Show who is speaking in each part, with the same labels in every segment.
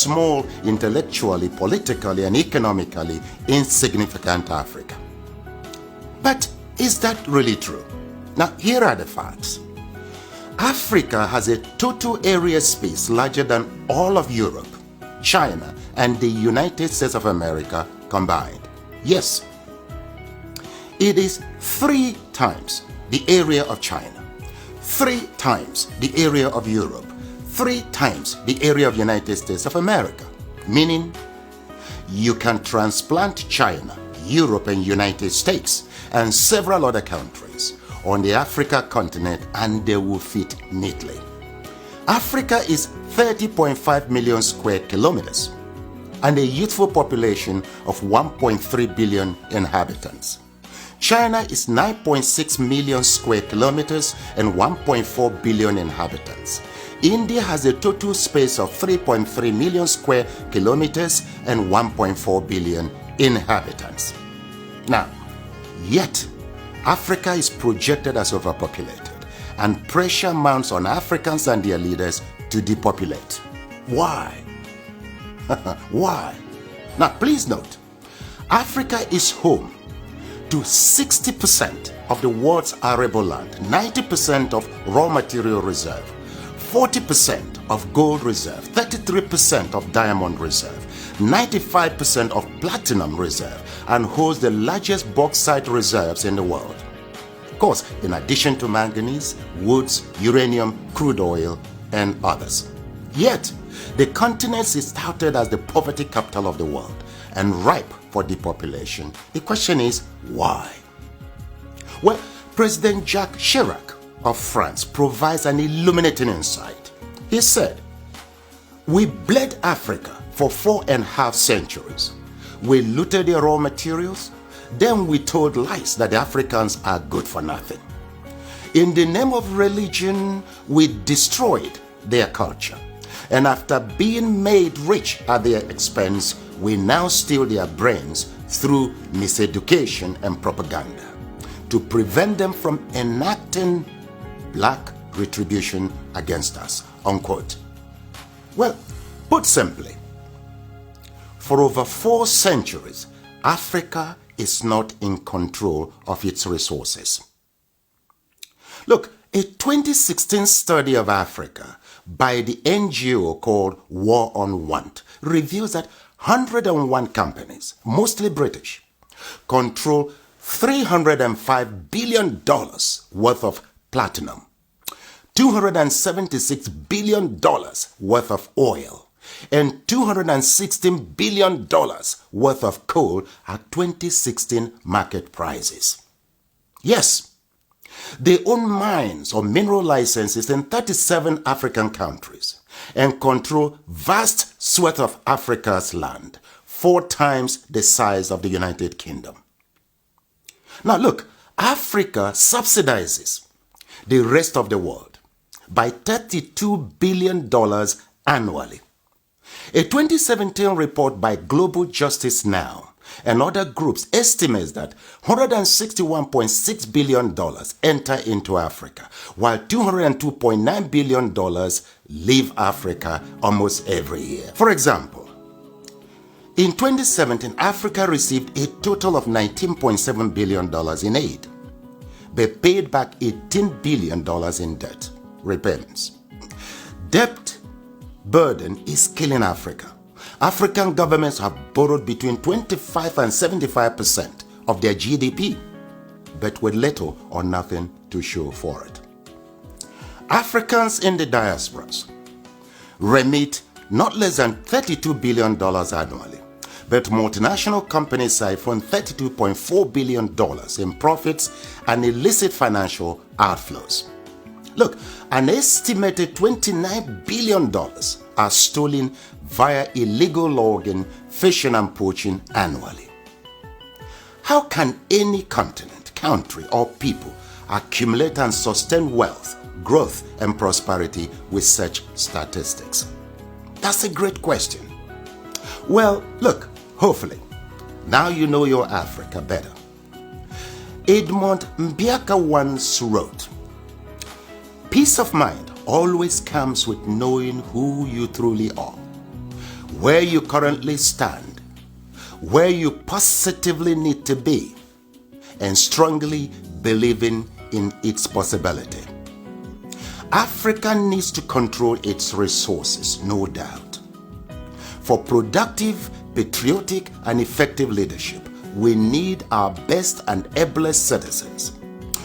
Speaker 1: small, intellectually, politically, and economically insignificant Africa. But is that really true? Now, here are the facts. Africa has a total area space larger than all of Europe, China, and the United States of America combined. Yes, it is 3 times the area of China, 3 times the area of Europe, 3 times the area of the United States of America, meaning you can transplant China, Europe, and United States, and several other countries on the Africa continent, and they will fit neatly. Africa is 30.5 million square kilometers and a youthful population of 1.3 billion inhabitants. China is 9.6 million square kilometers and 1.4 billion inhabitants. India has a total space of 3.3 million square kilometers and 1.4 billion inhabitants. Now, yet, Africa is projected as overpopulated, and pressure mounts on Africans and their leaders to depopulate. Why? Why? Now, please note, Africa is home to 60% of the world's arable land, 90% of raw material reserve, 40% of gold reserve, 33% of diamond reserve, 95% of platinum reserve, and holds the largest bauxite reserves in the world. Of course, in addition to manganese, woods, uranium, crude oil, and others. Yet, the continent is touted as the poverty capital of the world and ripe for depopulation. The question is, why? Well, President Jacques Chirac of France provides an illuminating insight. He said, "We bled Africa for 4.5 centuries. We looted their raw materials, then we told lies that the Africans are good for nothing. In the name of religion, we destroyed their culture. And after being made rich at their expense, we now steal their brains through miseducation and propaganda to prevent them from enacting black retribution against us," unquote. Well, put simply, for over 4 centuries, Africa is not in control of its resources. Look, a 2016 study of Africa by the NGO called War on Want reveals that 101 companies, mostly British, control $305 billion worth of platinum, $276 billion worth of oil, and $216 billion worth of coal at 2016 market prices. Yes, they own mines or mineral licenses in 37 African countries and control vast swaths of Africa's land, 4 times the size of the United Kingdom. Now look, Africa subsidizes the rest of the world by $32 billion annually. A 2017 report by Global Justice Now and other groups estimates that $161.6 billion enter into Africa, while $202.9 billion leave Africa almost every year. For example, in 2017, Africa received a total of $19.7 billion in aid, but paid back $18 billion in debt repayments. Debt burden is killing Africa. African governments have borrowed between 25 and 75% of their GDP, but with little or nothing to show for it. Africans in the diasporas remit not less than $32 billion annually, but multinational companies siphon $32.4 billion in profits and illicit financial outflows. Look, an estimated $29 billion are stolen via illegal logging, fishing, and poaching annually. How can any continent, country, or people accumulate and sustain wealth, growth, and prosperity with such statistics? That's a great question. Well, look, hopefully, now you know your Africa better. Edmund Mbiaka once wrote, "Peace of mind always comes with knowing who you truly are. where you currently stand, where you positively need to be, and strongly believing in its possibility. Africa needs to control its resources, no doubt. For productive, patriotic, and effective leadership, we need our best and ablest citizens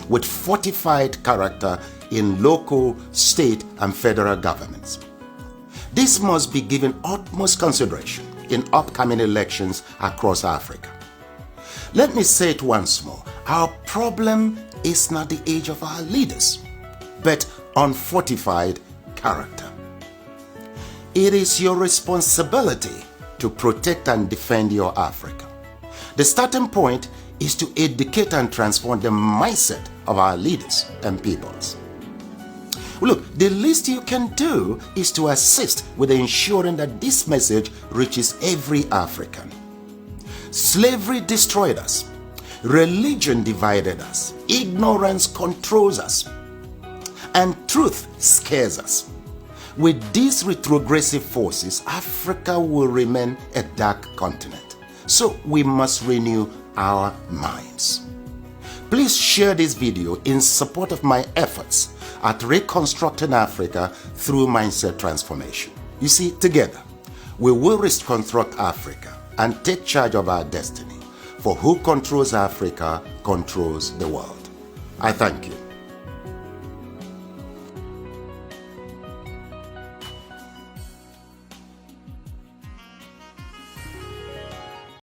Speaker 1: with fortified character in local, state, and federal governments. This must be given utmost consideration in upcoming elections across Africa. Let me say it once more. Our problem is not the age of our leaders, but unfortified character. It is your responsibility to protect and defend your Africa. The starting point is to educate and transform the mindset of our leaders and peoples. Look, the least you can do is to assist with ensuring that this message reaches every African. Slavery destroyed us. Religion divided us. Ignorance controls us. And truth scares us. With these retrogressive forces, Africa will remain a dark continent. So we must renew our minds. Please share this video in support of my efforts at reconstructing Africa through mindset transformation. You see, together, we will reconstruct Africa and take charge of our destiny. For who controls Africa controls the world. I thank you.